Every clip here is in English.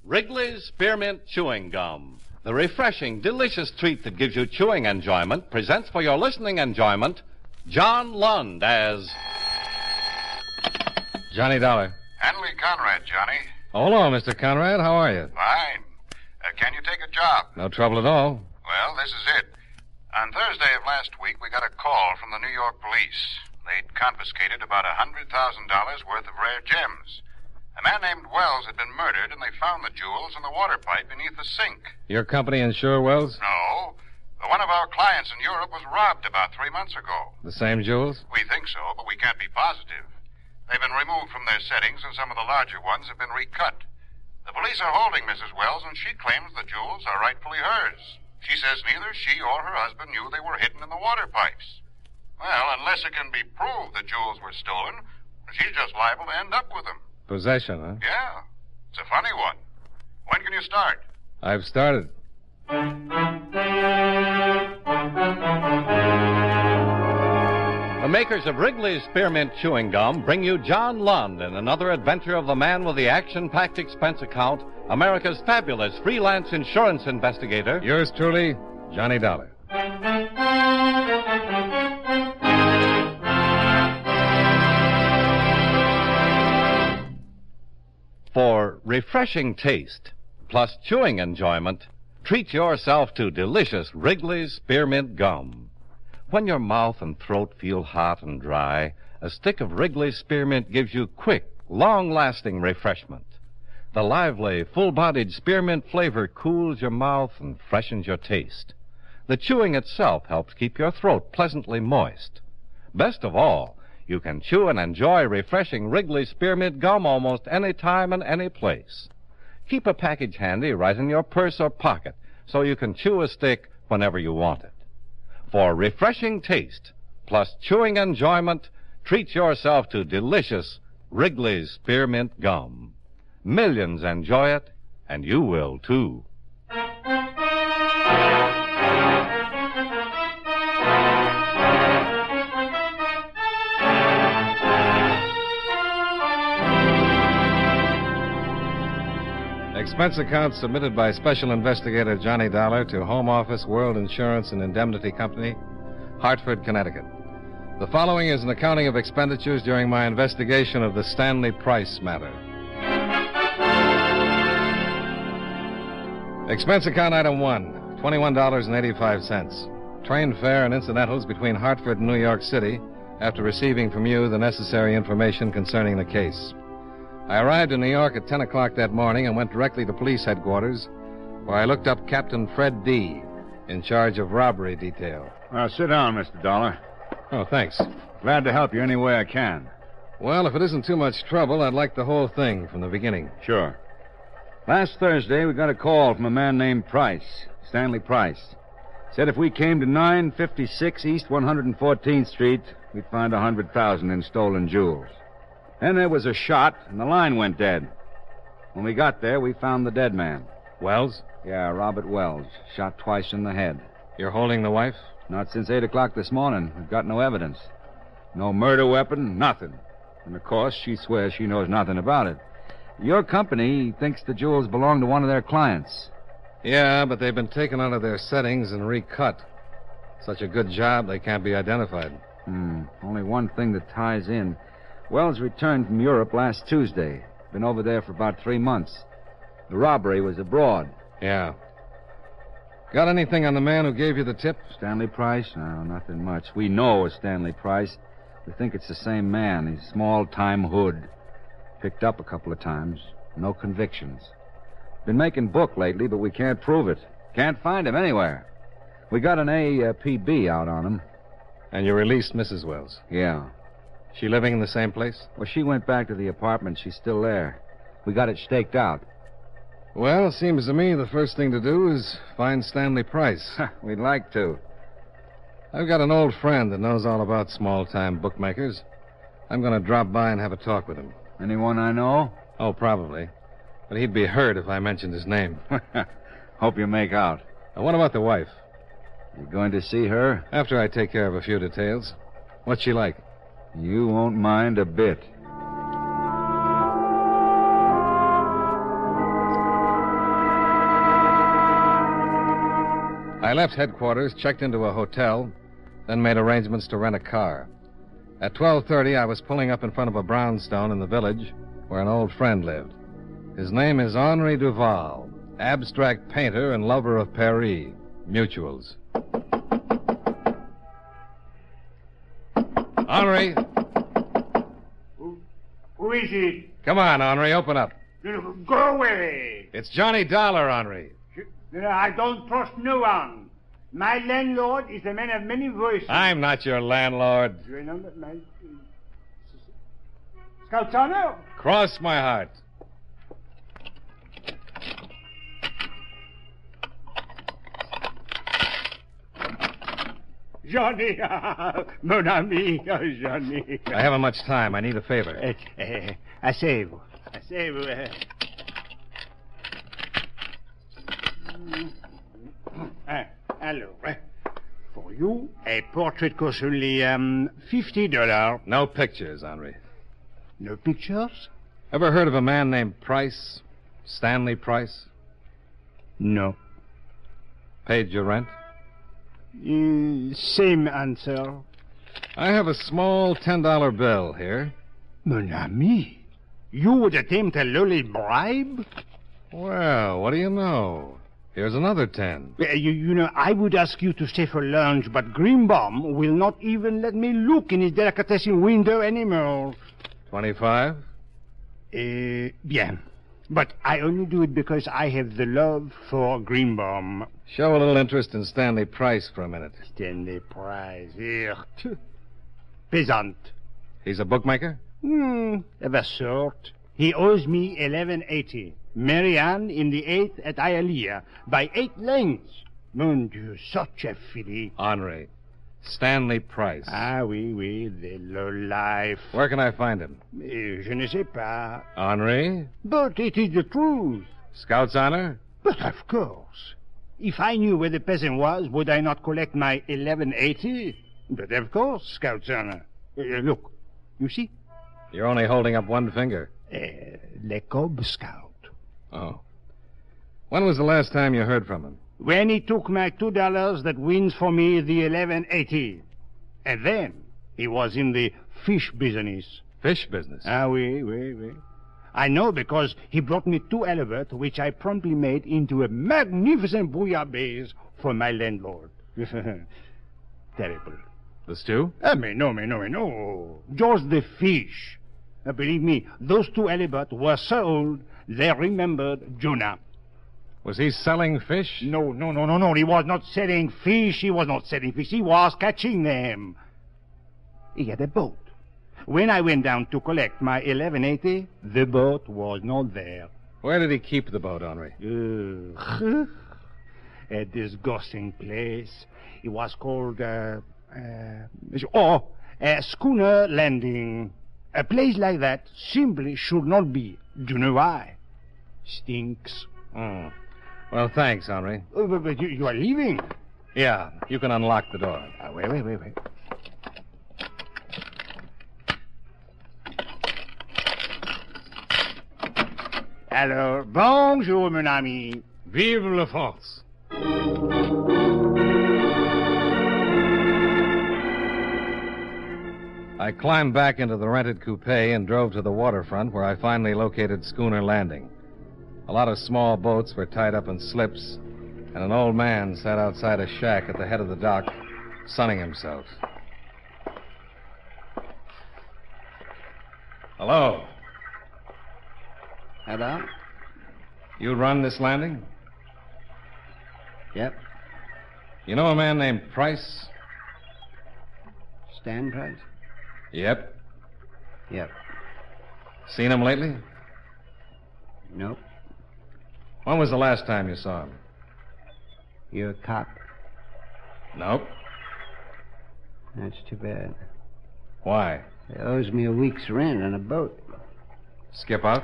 Wrigley's Spearmint Chewing Gum, the refreshing, delicious treat that gives you chewing enjoyment, presents for your listening enjoyment John Lund as Johnny Dollar. Stanley Conrad, Johnny. Oh, hello, Mr. Conrad. How are you? Fine. Can you take a job? No trouble at all. Well, this is it. On Thursday of last week, we got a call from the New York police. They'd confiscated about $100,000 worth of rare gems. A man named Wells had been murdered, and they found the jewels in the water pipe beneath the sink. Your company insure Wells? No. One of our clients in Europe was robbed about 3 months ago. The same jewels? We think so, but we can't be positive. They've been removed from their settings, and some of the larger ones have been recut. The police are holding Mrs. Wells, and she claims the jewels are rightfully hers. She says neither she or her husband knew they were hidden in the water pipes. Well, unless it can be proved the jewels were stolen, she's just liable to end up with them. Possession, huh? Yeah. It's a funny one. When can you start? I've started. The makers of Wrigley's Spearmint Chewing Gum bring you John Lund in another adventure of the man with the action-packed expense account, America's fabulous freelance insurance investigator. Yours truly, Johnny Dollar. For refreshing taste plus chewing enjoyment, treat yourself to delicious Wrigley's Spearmint Gum. When your mouth and throat feel hot and dry, a stick of Wrigley's Spearmint gives you quick, long-lasting refreshment. The lively, full-bodied spearmint flavor cools your mouth and freshens your taste. The chewing itself helps keep your throat pleasantly moist. Best of all, you can chew and enjoy refreshing Wrigley's Spearmint Gum almost any time and any place. Keep a package handy right in your purse or pocket so you can chew a stick whenever you want it. For refreshing taste plus chewing enjoyment, treat yourself to delicious Wrigley's Spearmint Gum. Millions enjoy it, and you will, too. Expense account submitted by Special Investigator Johnny Dollar to Home Office, World Insurance and Indemnity Company, Hartford, Connecticut. The following is an accounting of expenditures during my investigation of the Stanley Price matter. Expense account item 1, $21.85. Train fare and incidentals between Hartford and New York City after receiving from you the necessary information concerning the case. I arrived in New York at 10 o'clock that morning and went directly to police headquarters, where I looked up Captain Fred D., in charge of robbery detail. Sit down, Mr. Dollar. Oh, thanks. Glad to help you any way I can. Well, if it isn't too much trouble, I'd like the whole thing from the beginning. Sure. Last Thursday, we got a call from a man named Price, Stanley Price. Said if we came to 956 East 114th Street, we'd find $100,000 in stolen jewels. Then there was a shot, and the line went dead. When we got there, we found the dead man. Wells? Yeah, Robert Wells, shot twice in the head. You're holding the wife? Not since 8 o'clock this morning. We've got no evidence. No murder weapon, nothing. And, of course, she swears she knows nothing about it. Your company thinks the jewels belong to one of their clients. Yeah, but they've been taken out of their settings and recut. Such a good job, they can't be identified. Only one thing that ties in. Wells returned from Europe last Tuesday. Been over there for about 3 months. The robbery was abroad. Yeah. Got anything on the man who gave you the tip? Stanley Price? No, nothing much. We know a Stanley Price. We think it's the same man. He's small-time hood. Picked up a couple of times. No convictions. Been making book lately, but we can't prove it. Can't find him anywhere. We got an APB out on him. And you released Mrs. Wells? Yeah. She living in the same place? Well, she went back to the apartment. She's still there. We got it staked out. Well, it seems to me the first thing to do is find Stanley Price. We'd like to. I've got an old friend that knows all about small-time bookmakers. I'm going to drop by and have a talk with him. Anyone I know? Oh, probably. But he'd be hurt if I mentioned his name. Hope you make out. Now, what about the wife? You going to see her? After I take care of a few details. What's she like? You won't mind a bit. I left headquarters, checked into a hotel, then made arrangements to rent a car. At 12:30, I was pulling up in front of a brownstone in the village where an old friend lived. His name is Henri Duval, abstract painter and lover of Paris. Mutuals. Henri. Who is it? Come on, Henri, open up. Go away. It's Johnny Dollar, Henri. I don't trust no one. My landlord is a man of many voices. I'm not your landlord. You remember my... Scout Honor? Cross my heart. Johnny, mon ami, Johnny. I haven't much time. I need a favor. Asseyez-vous. Alors, for you, a portrait costs only $50. No pictures, Henri. No pictures? Ever heard of a man named Price? Stanley Price? No. Paid your rent? Same answer. I have a small $10 bill here. Mon ami, you would attempt a lowly bribe? Well, what do you know? Here's another 10. You know, I would ask you to stay for lunch, but Greenbaum will not even let me look in his delicatessen window anymore. 25? Bien. But I only do it because I have the love for Greenbaum. Show a little interest in Stanley Price for a minute. Stanley Price, here. Peasant. He's a bookmaker? Of a sort. He owes me $11.80. Marianne in the 8th at Hialeah by 8 lengths. Mon Dieu, such a filly. Henri. Stanley Price. Ah, oui, the low life. Where can I find him? Je ne sais pas. Henri? But it is the truth. Scout's honor? But of course. If I knew where the peasant was, would I not collect my $11.80? But of course, Scout's honor. Look, you see? You're only holding up one finger. Le Cub Scout. Oh. When was the last time you heard from him? When he took my $2 that wins for me the $11.80. And then he was in the fish business. Fish business? Ah, oui. I know because he brought me 2 halibut, which I promptly made into a magnificent bouillabaisse for my landlord. Terrible. The stew? No. Just the fish. Believe me, those 2 halibut were so old, they remembered Jonah. Was he selling fish? No. He was not selling fish. He was catching them. He had a boat. When I went down to collect my $11.80, the boat was not there. Where did he keep the boat, Henri? A disgusting place. It was called, Schooner Landing. A place like that simply should not be. Do you know why? Stinks. Well, thanks, Henri. But you are leaving? Yeah, you can unlock the door. Wait. Alors, bonjour, mon ami. Vive la France. I climbed back into the rented coupe and drove to the waterfront where I finally located Schooner Landing. A lot of small boats were tied up in slips, and an old man sat outside a shack at the head of the dock, sunning himself. Hello. Hello? You run this landing? Yep. You know a man named Price? Stan Price? Yep. Yep. Seen him lately? Nope. When was the last time you saw him? You're a cop. Nope. That's too bad. Why? He owes me a week's rent on a boat. Skip out?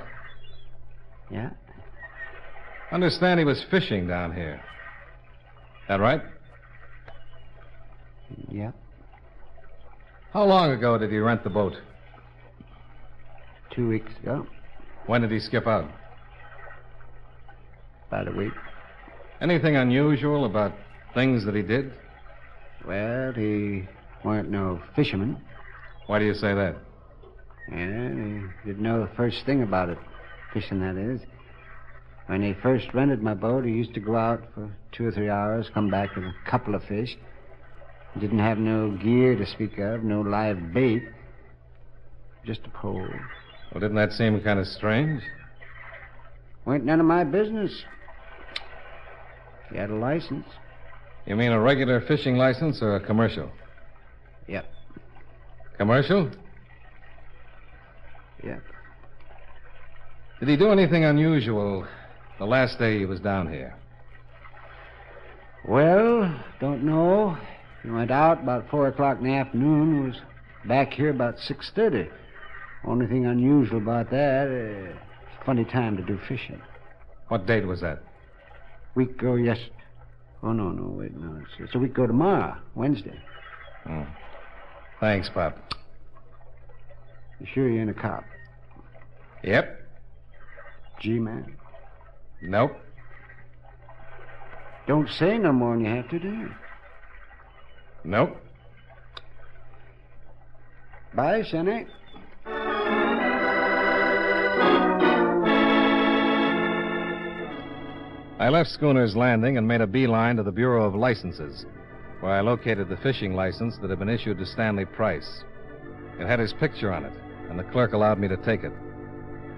Yeah? Understand he was fishing down here. That right? Yep. How long ago did he rent the boat? 2 weeks ago. When did he skip out? About a week. Anything unusual about Things that he did? Well, he weren't no fisherman. Why do you say that? And he didn't know the first thing about it. Fishing, that is. When he first rented my boat, he used to go out for 2 or 3 hours, come back with a couple of fish. He didn't have no gear to speak of, no live bait. Just a pole. Well, didn't that seem kind of strange? Weren't none of my business. He had a license. You mean a regular fishing license or a commercial? Yep. Commercial? Yep. Did he do anything unusual the last day he was down here? Well, don't know. He went out about 4 o'clock in the afternoon, was back here about 6:30. Only thing unusual about that, it's a funny time to do fishing. What date was that? Week ago, yes. Oh, no, wait, no. It's a week ago tomorrow, Wednesday. Oh. Thanks, Pop. You sure you ain't a cop? Yep. G-man? Nope. Don't say no more than you have to, do you? Nope. Bye, Sonny. I left Schooner's Landing and made a beeline to the Bureau of Licenses, where I located the fishing license that had been issued to Stanley Price. It had his picture on it, and the clerk allowed me to take it.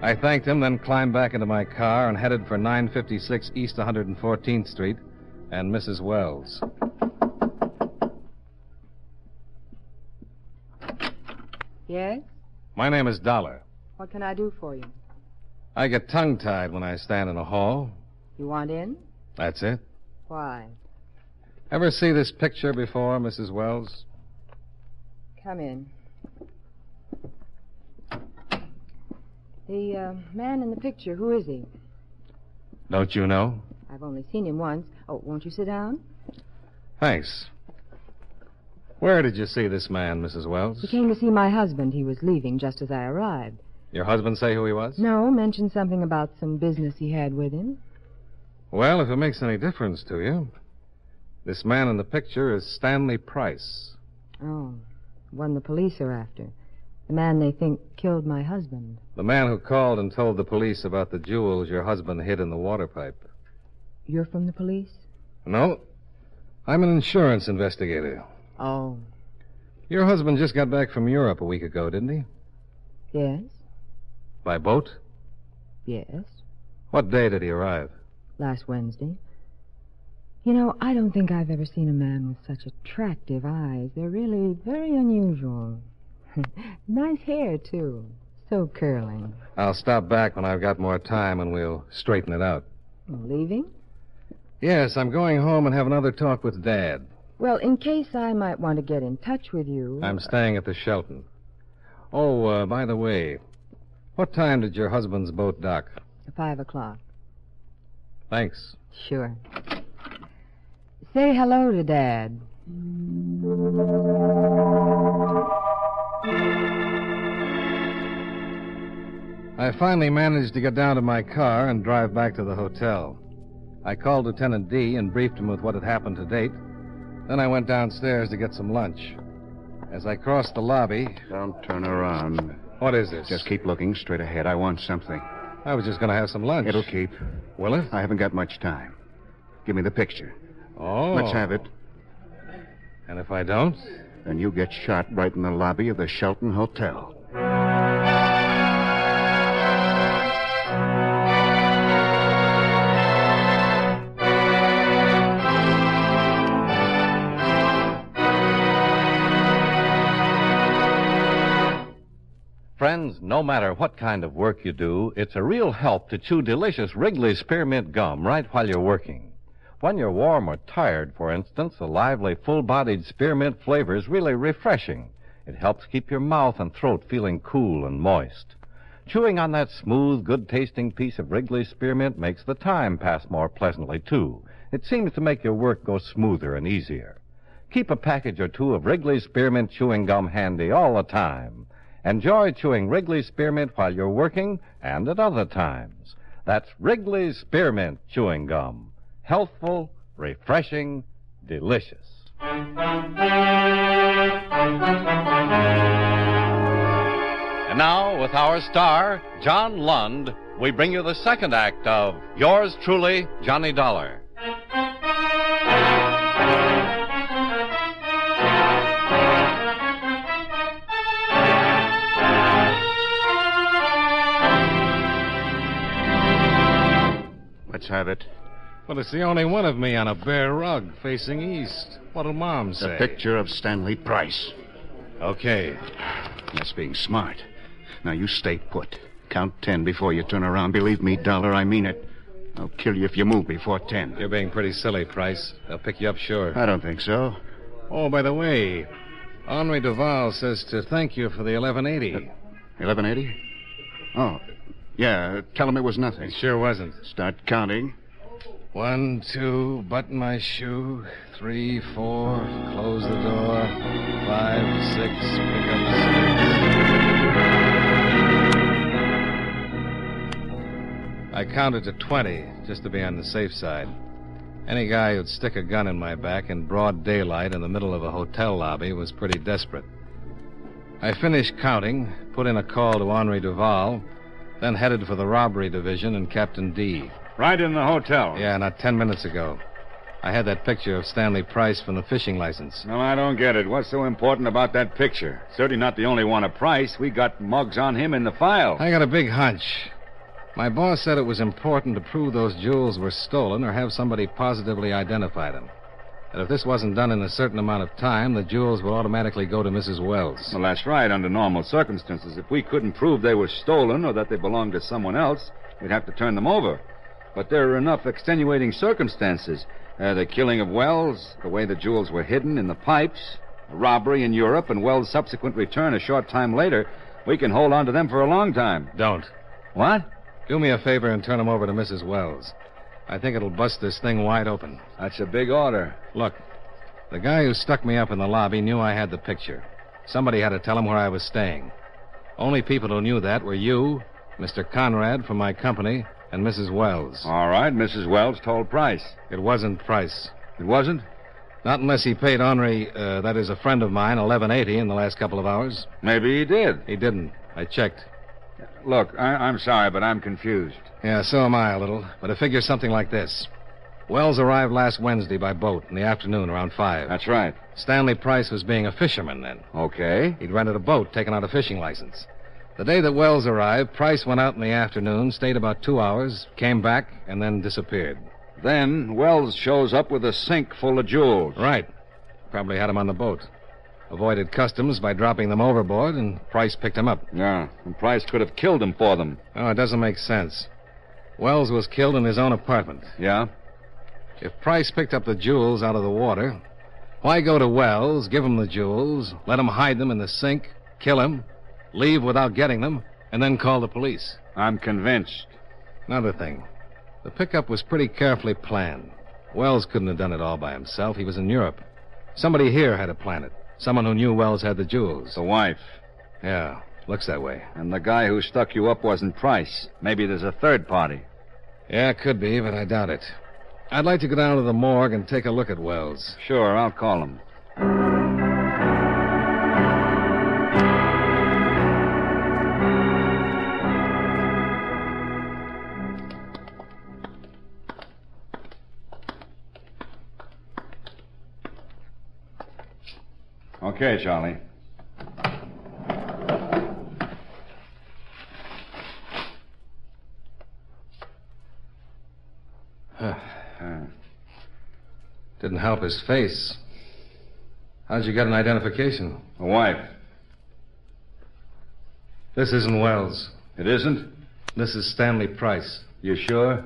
I thanked him, then climbed back into my car and headed for 956 East 114th Street and Mrs. Wells. Yes? My name is Dollar. What can I do for you? I get tongue-tied when I stand in a hall. You want in? That's it. Why? Ever see this picture before, Mrs. Wells? Come in. The man in the picture, who is he? Don't you know? I've only seen him once. Oh, won't you sit down? Thanks. Where did you see this man, Mrs. Wells? He came to see my husband. He was leaving just as I arrived. Your husband say who he was? No, mentioned something about some business he had with him. Well, if it makes any difference to you, this man in the picture is Stanley Price. Oh, one the police are after. The man they think killed my husband. The man who called and told the police about the jewels your husband hid in the water pipe. You're from the police? No, I'm an insurance investigator. Oh. Your husband just got back from Europe a week ago, didn't he? Yes? By boat? Yes. What day did he arrive? Last Wednesday. You know, I don't think I've ever seen a man with such attractive eyes. They're really very unusual. Nice hair, too. So curling. I'll stop back when I've got more time and we'll straighten it out. Leaving? Yes, I'm going home and have another talk with Dad. Well, in case I might want to get in touch with you... I'm staying at the Shelton. Oh, by the way, what time did your husband's boat dock? 5 o'clock. Thanks. Sure. Say hello to Dad. I finally managed to get down to my car and drive back to the hotel. I called Lieutenant D and briefed him with what had happened to date. Then I went downstairs to get some lunch. As I crossed the lobby... Don't turn around. What is this? Just keep looking straight ahead. I want something. I was just going to have some lunch. It'll keep. Will it? I haven't got much time. Give me the picture. Oh. Let's have it. And if I don't? Then you get shot right in the lobby of the Shelton Hotel. Friends, no matter what kind of work you do, it's a real help to chew delicious Wrigley's Spearmint Gum right while you're working. When you're warm or tired, for instance, the lively, full-bodied spearmint flavor is really refreshing. It helps keep your mouth and throat feeling cool and moist. Chewing on that smooth, good-tasting piece of Wrigley's Spearmint makes the time pass more pleasantly, too. It seems to make your work go smoother and easier. Keep a package or two of Wrigley's Spearmint chewing gum handy all the time. Enjoy chewing Wrigley's Spearmint while you're working and at other times. That's Wrigley's Spearmint Chewing Gum. Healthful, refreshing, delicious. And now, with our star, John Lund, we bring you the second act of Yours Truly, Johnny Dollar. Let's have it. Well, it's the only one of me on a bare rug facing east. What'll Mom say? The picture of Stanley Price. Okay. That's being smart. Now, you stay put. Count 10 before you turn around. Believe me, Dollar, I mean it. I'll kill you if you move before 10. You're being pretty silly, Price. They'll pick you up sure. I don't think so. Oh, by the way, Henri Duval says to thank you for the 1180. 1180? Oh, yeah, tell him it was nothing. It sure wasn't. Start counting. 1, 2, button my shoe. 3, 4, close the door. 5, 6, pick up the sticks. I counted to 20, just to be on the safe side. Any guy who'd stick a gun in my back in broad daylight in the middle of a hotel lobby was pretty desperate. I finished counting, put in a call to Henri Duval, then headed for the robbery division and Captain D. Right in the hotel. Yeah, not 10 minutes ago. I had that picture of Stanley Price from the fishing license. No, I don't get it. What's so important about that picture? Certainly not the only one of Price. We got mugs on him in the file. I got a big hunch. My boss said it was important to prove those jewels were stolen or have somebody positively identify them. That if this wasn't done in a certain amount of time, the jewels would automatically go to Mrs. Wells. Well, that's right, under normal circumstances. If we couldn't prove they were stolen or that they belonged to someone else, we'd have to turn them over. But there are enough extenuating circumstances. The killing of Wells, the way the jewels were hidden in the pipes, a robbery in Europe, and Wells' subsequent return a short time later. We can hold on to them for a long time. Don't. What? Do me a favor and turn them over to Mrs. Wells. I think it'll bust this thing wide open. That's a big order. Look, the guy who stuck me up in the lobby knew I had the picture. Somebody had to tell him where I was staying. Only people who knew that were you, Mr. Conrad from my company, and Mrs. Wells. All right, Mrs. Wells told Price. It wasn't Price. It wasn't? Not unless he paid Henri, that is a friend of mine, $11.80 in the last couple of hours. Maybe he did. He didn't. I checked. Look, I'm sorry, but I'm confused. Yeah, so am I a little. But it figures something like this. Wells arrived last Wednesday by boat in the afternoon around 5. That's right. Stanley Price was being a fisherman then. Okay. He'd rented a boat, taken out a fishing license. The day that Wells arrived, Price went out in the afternoon, stayed about 2 hours, came back, and then disappeared. Then Wells shows up with a sink full of jewels. Right. Probably had him on the boat. Avoided customs by dropping them overboard, and Price picked him up. Yeah, and Price could have killed him for them. Oh, it doesn't make sense. Wells was killed in his own apartment. Yeah? If Price picked up the jewels out of the water, why go to Wells, give him the jewels, let him hide them in the sink, kill him, leave without getting them, and then call the police? I'm convinced. Another thing. The pickup was pretty carefully planned. Wells couldn't have done it all by himself. He was in Europe. Somebody here had to plan it. Someone who knew Wells had the jewels. The wife. Yeah, looks that way. And the guy who stuck you up wasn't Price. Maybe there's a third party. Yeah, it could be, but I doubt it. I'd like to go down to the morgue and take a look at Wells. Sure, I'll call him. Okay, Charlie. Didn't help his face. How'd you get an identification? The wife. This isn't Wells. It isn't? This is Stanley Price. You sure?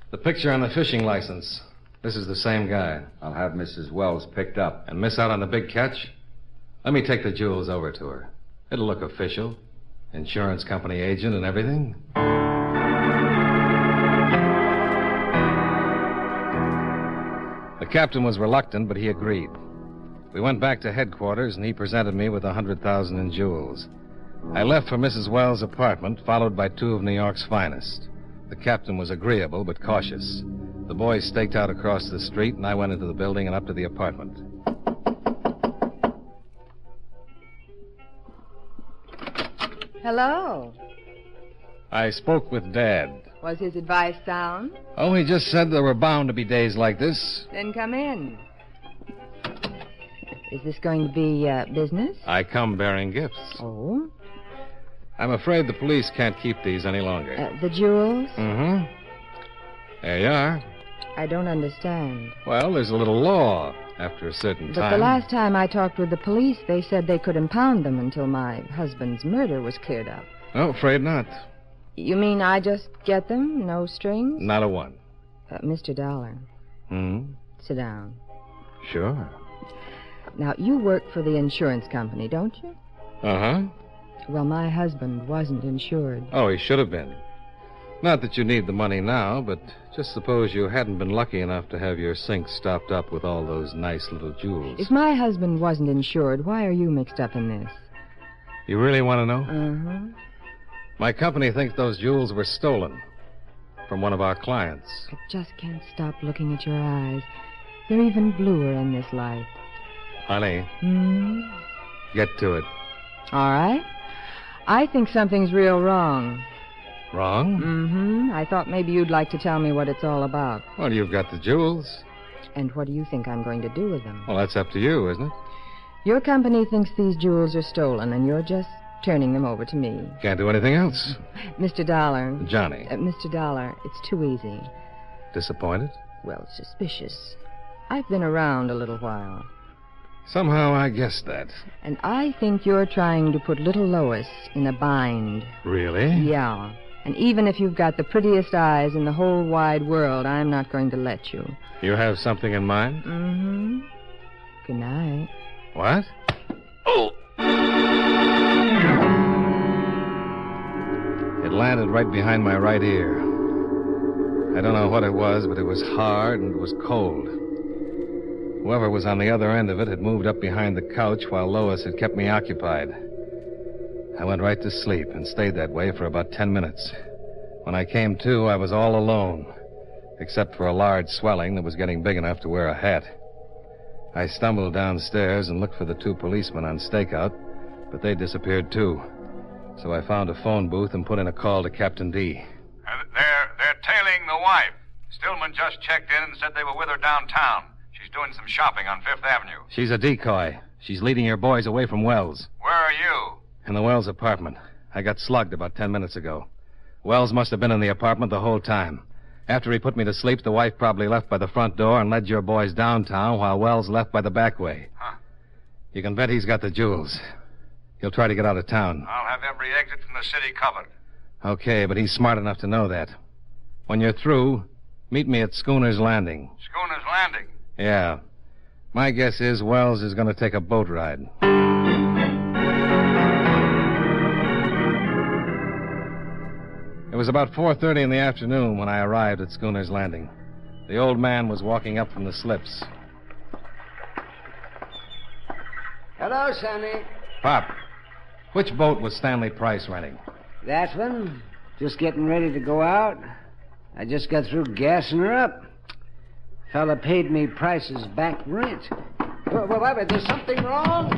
The picture on the fishing license. This is the same guy. I'll have Mrs. Wells picked up. And miss out on the big catch? Let me take the jewels over to her. It'll look official. Insurance company agent and everything. The captain was reluctant, but he agreed. We went back to headquarters, and he presented me with $100,000 in jewels. I left for Mrs. Wells' apartment, followed by 2 of New York's finest. The captain was agreeable, but cautious. The The boys staked out across the street, and I went into the building and up to the apartment. Hello. I spoke with Dad. Was his advice sound? Oh, he just said there were bound to be days like this. Then come in. Is this going to be business? I come bearing gifts. Oh? I'm afraid the police can't keep these any longer. The jewels? Mm-hmm. There you are. I don't understand. Well, there's a little law after a certain time. But the last time I talked with the police, they said they could impound them until my husband's murder was cleared up. No, afraid not. You mean I just get them? No strings? Not a one. Mr. Dollar. Sit down. Sure. Now, you work for the insurance company, don't you? Uh-huh. Well, my husband wasn't insured. Oh, he should have been. Not that you need the money now, but just suppose you hadn't been lucky enough to have your sink stopped up with all those nice little jewels. If my husband wasn't insured, why are you mixed up in this? You really want to know? Uh-huh. My company thinks those jewels were stolen from one of our clients. I just can't stop looking at your eyes. They're even bluer in this light. Honey, get to it. All right. I think something's real wrong. Wrong? I thought maybe you'd like to tell me what it's all about. Well, you've got the jewels. And what do you think I'm going to do with them? Well, that's up to you, isn't it? Your company thinks these jewels are stolen, and you're just turning them over to me. Can't do anything else. Mr. Dollar. Johnny. Mr. Dollar, it's too easy. Disappointed? Well, suspicious. I've been around a little while. Somehow I guessed that. And I think you're trying to put little Lois in a bind. Really? Yeah. And even if you've got the prettiest eyes in the whole wide world, I'm not going to let you. You have something in mind? Good night. What? Oh! It landed right behind my right ear. I don't know what it was, but it was hard and it was cold. Whoever was on the other end of it had moved up behind the couch while Lois had kept me occupied. I went right to sleep and stayed that way for about 10 minutes. When I came to, I was all alone, except for a large swelling that was getting big enough to wear a hat. I stumbled downstairs and looked for the 2 policemen on stakeout, but they disappeared too. So I found a phone booth and put in a call to Captain D. They're tailing the wife. Stillman just checked in and said they were with her downtown. She's doing some shopping on Fifth Avenue. She's a decoy. She's leading your boys away from Wells. Where are you? In the Wells apartment. I got slugged about 10 minutes ago. Wells must have been in the apartment the whole time. After he put me to sleep, the wife probably left by the front door and led your boys downtown while Wells left by the back way. Huh. You can bet he's got the jewels. He'll try to get out of town. I'll have every exit from the city covered. Okay, but he's smart enough to know that. When you're through, meet me at Schooner's Landing. Schooner's Landing? Yeah. My guess is Wells is going to take a boat ride. It was about 4:30 in the afternoon when I arrived at Schooner's Landing. The old man was walking up from the slips. Hello, Sonny. Pop, which boat was Stanley Price renting? That one. Just getting ready to go out. I just got through gassing her up. Fella paid me Price's back rent. Wait, there's something wrong?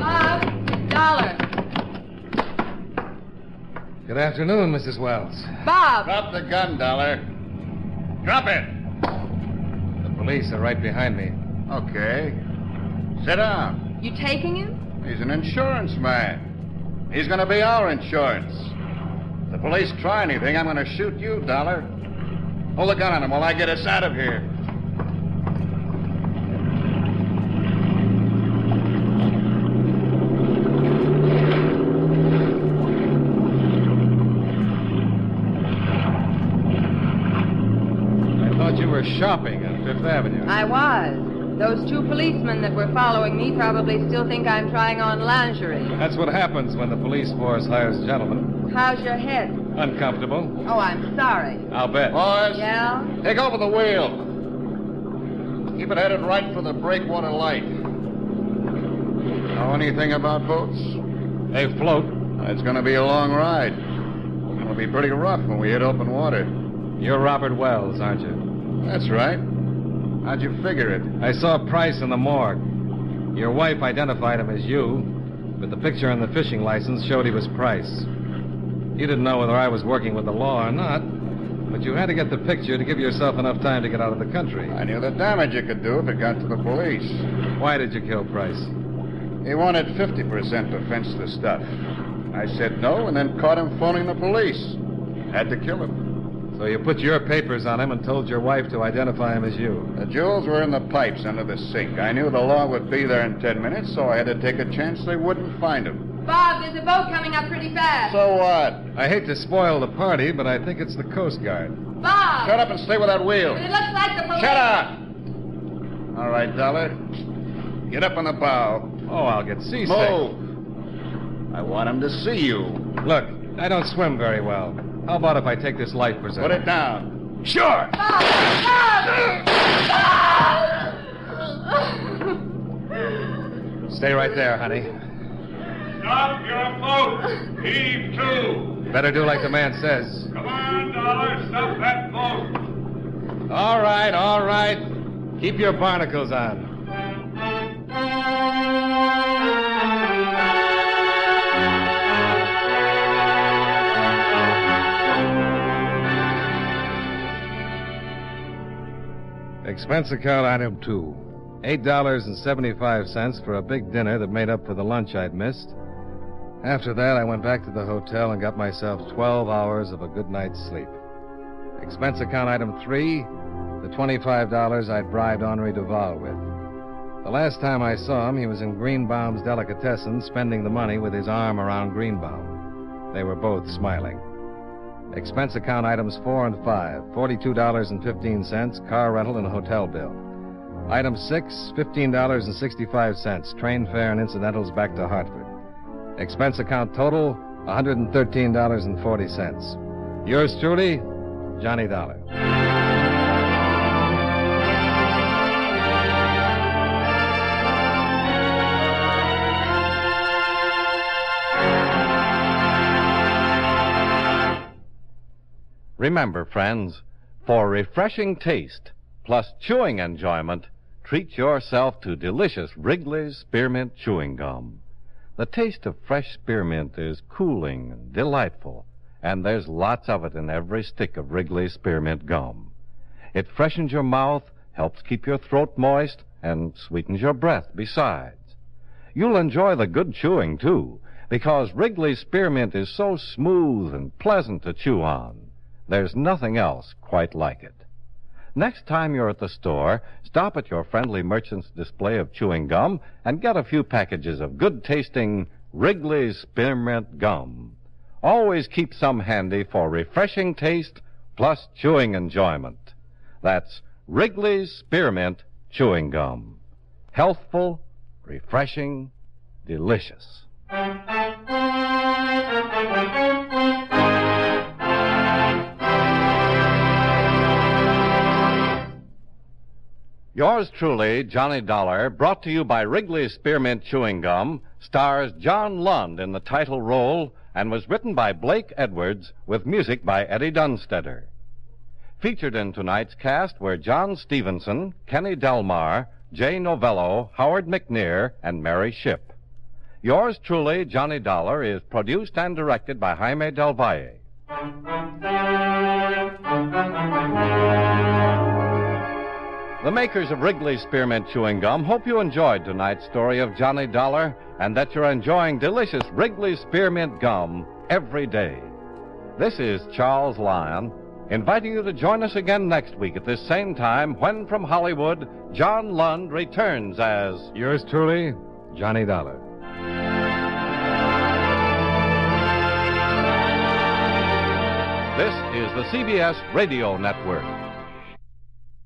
Bob, Dollar. Good afternoon, Mrs. Wells. Bob! Drop the gun, Dollar. Drop it. The police are right behind me. Okay. Sit down. You taking him? He's an insurance man. He's going to be our insurance. If the police try anything, I'm going to shoot you, Dollar. Hold the gun on him while I get us out of here. I thought you were shopping on Fifth Avenue. I was. Those 2 policemen that were following me probably still think I'm trying on lingerie. That's what happens when the police force hires gentlemen. How's your head? Uncomfortable. Oh, I'm sorry. I'll bet. Boys, Yeah? take over the wheel. Keep it headed right for the breakwater light. Know anything about boats? They float. It's going to be a long ride. It'll be pretty rough when we hit open water. You're Robert Wells, aren't you? That's right. How'd you figure it? I saw Price in the morgue. Your wife identified him as you, but the picture on the fishing license showed he was Price. You didn't know whether I was working with the law or not, but you had to get the picture to give yourself enough time to get out of the country. I knew the damage you could do if it got to the police. Why did you kill Price? He wanted 50% to fence the stuff. I said no and then caught him phoning the police. Had to kill him. So you put your papers on him and told your wife to identify him as you. The jewels were in the pipes under the sink. I knew the law would be there in 10 minutes, so I had to take a chance they wouldn't find him. Bob, there's a boat coming up pretty fast. So what? I hate to spoil the party, but I think it's the Coast Guard. Bob! Shut up and stay with that wheel. It looks like the police. Shut up! All right, Dollar. Get up on the bow. Oh, I'll get seasick. Move. I want him to see you. Look, I don't swim very well. How about if I take this life preserver? Put it down. Sure. Stay right there, honey. Stop your boat! Heave to! Better do like the man says. Come on, Dollar, stop that boat! All right. Keep your barnacles on. Expense account item 2. $8.75 for a big dinner that made up for the lunch I'd missed. After that, I went back to the hotel and got myself 12 hours of a good night's sleep. Expense account item 3, the $25 I'd bribed Henri Duval with. The last time I saw him, he was in Greenbaum's delicatessen, spending the money with his arm around Greenbaum. They were both smiling. Expense account items 4 and 5, $42.15, car rental and hotel bill. Item 6, $15.65, train fare and incidentals back to Hartford. Expense account total, $113.40. Yours truly, Johnny Dollar. Remember, friends, for refreshing taste plus chewing enjoyment, treat yourself to delicious Wrigley's Spearmint Chewing Gum. The taste of fresh spearmint is cooling and delightful, and there's lots of it in every stick of Wrigley's Spearmint Gum. It freshens your mouth, helps keep your throat moist, and sweetens your breath besides. You'll enjoy the good chewing, too, because Wrigley's Spearmint is so smooth and pleasant to chew on. There's nothing else quite like it. Next time you're at the store, stop at your friendly merchant's display of chewing gum and get a few packages of good-tasting Wrigley's Spearmint Gum. Always keep some handy for refreshing taste plus chewing enjoyment. That's Wrigley's Spearmint Chewing Gum. Healthful, refreshing, delicious. Yours truly, Johnny Dollar, brought to you by Wrigley's Spearmint Chewing Gum, stars John Lund in the title role and was written by Blake Edwards with music by Eddie Dunstetter. Featured in tonight's cast were John Stevenson, Kenny Delmar, Jay Novello, Howard McNear, and Mary Shipp. Yours truly, Johnny Dollar, is produced and directed by Jaime Del Valle. The makers of Wrigley's Spearmint Chewing Gum hope you enjoyed tonight's story of Johnny Dollar and that you're enjoying delicious Wrigley's Spearmint Gum every day. This is Charles Lyon, inviting you to join us again next week at this same time when from Hollywood, John Lund returns as... Yours truly, Johnny Dollar. This is the CBS Radio Network.